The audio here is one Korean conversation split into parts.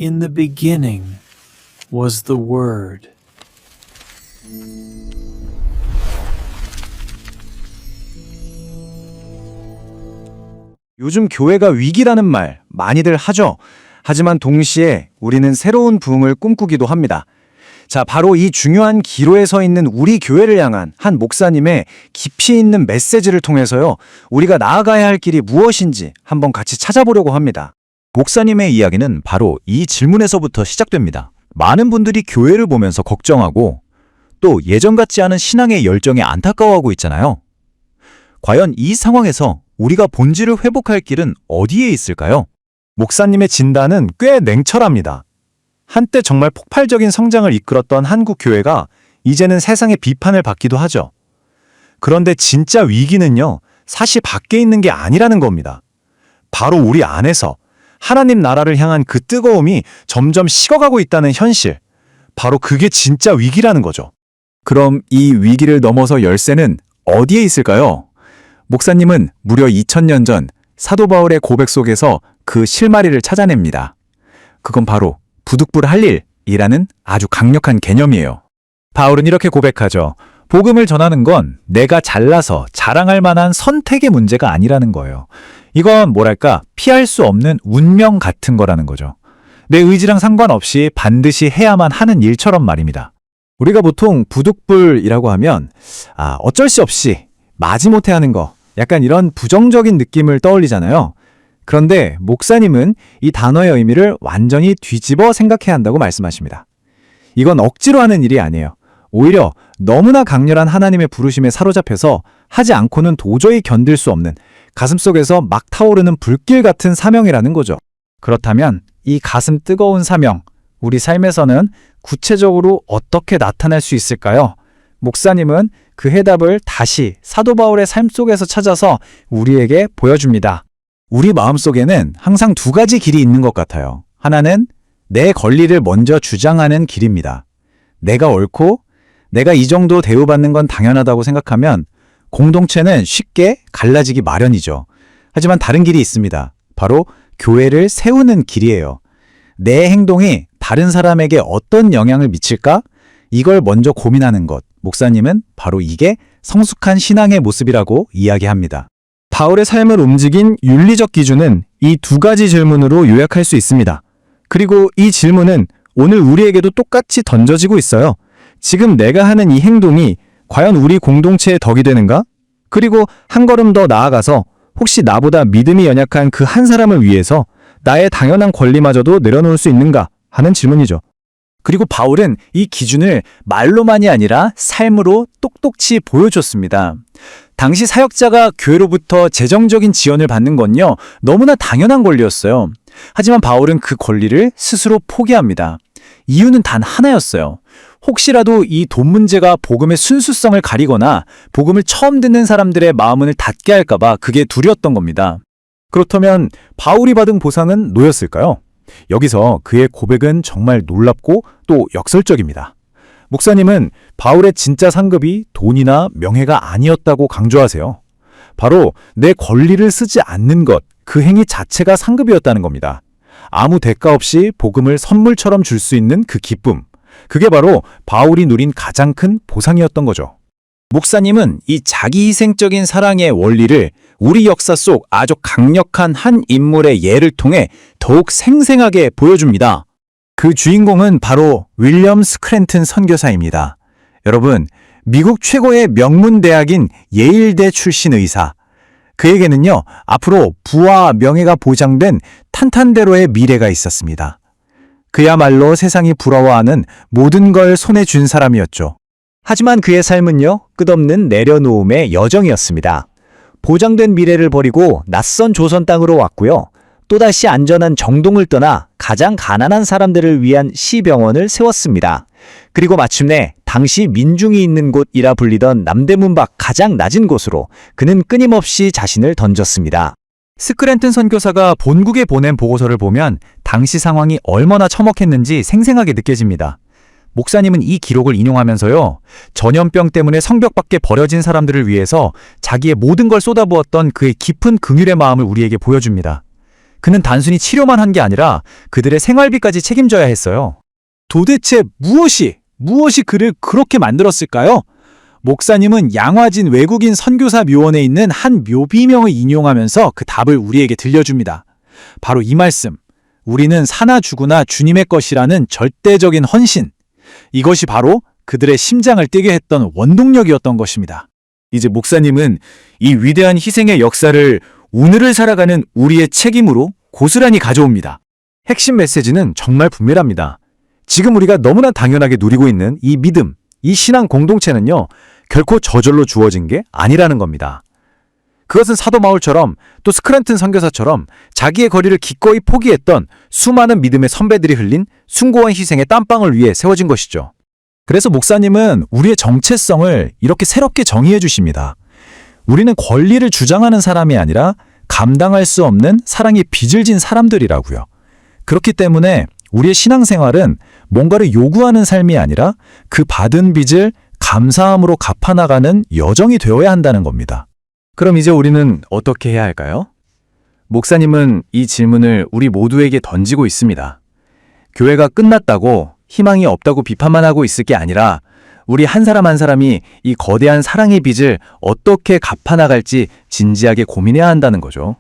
In the beginning was the Word. 요즘 교회가 위기라는 말 많이들 하죠. 하지만 동시에 우리는 새로운 부흥을 꿈꾸기도 합니다. 자, 바로 이 중요한 기로에 서 있는 우리 교회를 향한 한 목사님의 깊이 있는 메시지를 통해서요, 우리가 나아가야 할 길이 무엇인지 한번 같이 찾아보려고 합니다. 목사님의 이야기는 바로 이 질문에서부터 시작됩니다. 많은 분들이 교회를 보면서 걱정하고 또 예전 같지 않은 신앙의 열정에 안타까워하고 있잖아요. 과연 이 상황에서 우리가 본질을 회복할 길은 어디에 있을까요? 목사님의 진단은 꽤 냉철합니다. 한때 정말 폭발적인 성장을 이끌었던 한국 교회가 이제는 세상의 비판을 받기도 하죠. 그런데 진짜 위기는요, 사실 밖에 있는 게 아니라는 겁니다. 바로 우리 안에서 하나님 나라를 향한 그 뜨거움이 점점 식어가고 있다는 현실. 바로 그게 진짜 위기라는 거죠. 그럼 이 위기를 넘어서 열쇠는 어디에 있을까요? 목사님은 무려 2000년 전 사도 바울의 고백 속에서 그 실마리를 찾아냅니다. 그건 바로 부득불 할 일이라는 아주 강력한 개념이에요. 바울은 이렇게 고백하죠. 복음을 전하는 건 내가 잘나서 자랑할 만한 선택의 문제가 아니라는 거예요. 이건 뭐랄까, 피할 수 없는 운명 같은 거라는 거죠. 내 의지랑 상관없이 반드시 해야만 하는 일처럼 말입니다. 우리가 보통 부득불이라고 하면 어쩔 수 없이 마지못해 하는 거, 약간 이런 부정적인 느낌을 떠올리잖아요. 그런데 목사님은 이 단어의 의미를 완전히 뒤집어 생각해야 한다고 말씀하십니다. 이건 억지로 하는 일이 아니에요. 오히려 너무나 강렬한 하나님의 부르심에 사로잡혀서 하지 않고는 도저히 견딜 수 없는 가슴속에서 막 타오르는 불길 같은 사명이라는 거죠. 그렇다면 이 가슴 뜨거운 사명, 우리 삶에서는 구체적으로 어떻게 나타날 수 있을까요? 목사님은 그 해답을 다시 사도 바울의 삶 속에서 찾아서 우리에게 보여줍니다. 우리 마음속에는 항상 두 가지 길이 있는 것 같아요. 하나는 내 권리를 먼저 주장하는 길입니다. 내가 옳고 내가 이 정도 대우받는 건 당연하다고 생각하면 공동체는 쉽게 갈라지기 마련이죠. 하지만 다른 길이 있습니다. 바로 교회를 세우는 길이에요. 내 행동이 다른 사람에게 어떤 영향을 미칠까? 이걸 먼저 고민하는 것. 목사님은 바로 이게 성숙한 신앙의 모습이라고 이야기합니다. 바울의 삶을 움직인 윤리적 기준은 이 두 가지 질문으로 요약할 수 있습니다. 그리고 이 질문은 오늘 우리에게도 똑같이 던져지고 있어요. 지금 내가 하는 이 행동이 과연 우리 공동체의 덕이 되는가? 그리고 한 걸음 더 나아가서 혹시 나보다 믿음이 연약한 그 한 사람을 위해서 나의 당연한 권리마저도 내려놓을 수 있는가 하는 질문이죠. 그리고 바울은 이 기준을 말로만이 아니라 삶으로 똑똑히 보여줬습니다. 당시 사역자가 교회로부터 재정적인 지원을 받는 건요, 너무나 당연한 권리였어요. 하지만 바울은 그 권리를 스스로 포기합니다. 이유는 단 하나였어요. 혹시라도 이 돈 문제가 복음의 순수성을 가리거나 복음을 처음 듣는 사람들의 마음을 닫게 할까봐 그게 두려웠던 겁니다. 그렇다면 바울이 받은 보상은 뭐였을까요? 여기서 그의 고백은 정말 놀랍고 또 역설적입니다. 목사님은 바울의 진짜 상급이 돈이나 명예가 아니었다고 강조하세요. 바로 내 권리를 쓰지 않는 것, 그 행위 자체가 상급이었다는 겁니다. 아무 대가 없이 복음을 선물처럼 줄 수 있는 그 기쁨, 그게 바로 바울이 누린 가장 큰 보상이었던 거죠. 목사님은 이 자기희생적인 사랑의 원리를 우리 역사 속 아주 강력한 한 인물의 예를 통해 더욱 생생하게 보여줍니다. 그 주인공은 바로 윌리엄 스크랜튼 선교사입니다. 여러분, 미국 최고의 명문 대학인 예일대 출신 의사. 그에게는요, 앞으로 부와 명예가 보장된 탄탄대로의 미래가 있었습니다. 그야말로 세상이 부러워하는 모든 걸 손에 쥔 사람이었죠. 하지만 그의 삶은요, 끝없는 내려놓음의 여정이었습니다. 보장된 미래를 버리고 낯선 조선 땅으로 왔고요. 또다시 안전한 정동을 떠나 가장 가난한 사람들을 위한 시병원을 세웠습니다. 그리고 마침내 당시 민중이 있는 곳이라 불리던 남대문 밖 가장 낮은 곳으로 그는 끊임없이 자신을 던졌습니다. 스크랜튼 선교사가 본국에 보낸 보고서를 보면 당시 상황이 얼마나 처먹했는지 생생하게 느껴집니다. 목사님은 이 기록을 인용하면서요, 전염병 때문에 성벽 밖에 버려진 사람들을 위해서 자기의 모든 걸 쏟아부었던 그의 깊은 긍휼의 마음을 우리에게 보여줍니다. 그는 단순히 치료만 한 게 아니라 그들의 생활비까지 책임져야 했어요. 도대체 무엇이 그를 그렇게 만들었을까요? 목사님은 양화진 외국인 선교사 묘원에 있는 한 묘비명을 인용하면서 그 답을 우리에게 들려줍니다. 바로 이 말씀. 우리는 사나 죽으나 주님의 것이라는 절대적인 헌신. 이것이 바로 그들의 심장을 뛰게 했던 원동력이었던 것입니다. 이제 목사님은 이 위대한 희생의 역사를 오늘을 살아가는 우리의 책임으로 고스란히 가져옵니다. 핵심 메시지는 정말 분명합니다. 지금 우리가 너무나 당연하게 누리고 있는 이 믿음, 이 신앙 공동체는요, 결코 저절로 주어진 게 아니라는 겁니다. 그것은 사도 바울처럼 또 스크랜튼 선교사처럼 자기의 거리를 기꺼이 포기했던 수많은 믿음의 선배들이 흘린 숭고한 희생의 땀방울 위에 세워진 것이죠. 그래서 목사님은 우리의 정체성을 이렇게 새롭게 정의해 주십니다. 우리는 권리를 주장하는 사람이 아니라 감당할 수 없는 사랑의 빚을 진 사람들이라고요. 그렇기 때문에 우리의 신앙생활은 뭔가를 요구하는 삶이 아니라 그 받은 빚을 감사함으로 갚아나가는 여정이 되어야 한다는 겁니다. 그럼 이제 우리는 어떻게 해야 할까요? 목사님은 이 질문을 우리 모두에게 던지고 있습니다. 교회가 끝났다고 희망이 없다고 비판만 하고 있을 게 아니라 우리 한 사람 한 사람이 이 거대한 사랑의 빚을 어떻게 갚아나갈지 진지하게 고민해야 한다는 거죠.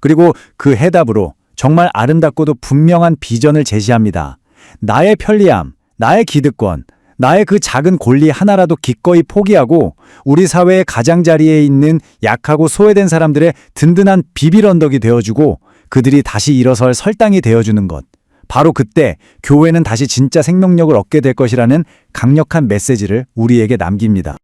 그리고 그 해답으로 정말 아름답고도 분명한 비전을 제시합니다. 나의 편리함, 나의 기득권, 나의 그 작은 권리 하나라도 기꺼이 포기하고 우리 사회의 가장자리에 있는 약하고 소외된 사람들의 든든한 비빌 언덕이 되어주고 그들이 다시 일어설 설당이 되어주는 것. 바로 그때 교회는 다시 진짜 생명력을 얻게 될 것이라는 강력한 메시지를 우리에게 남깁니다.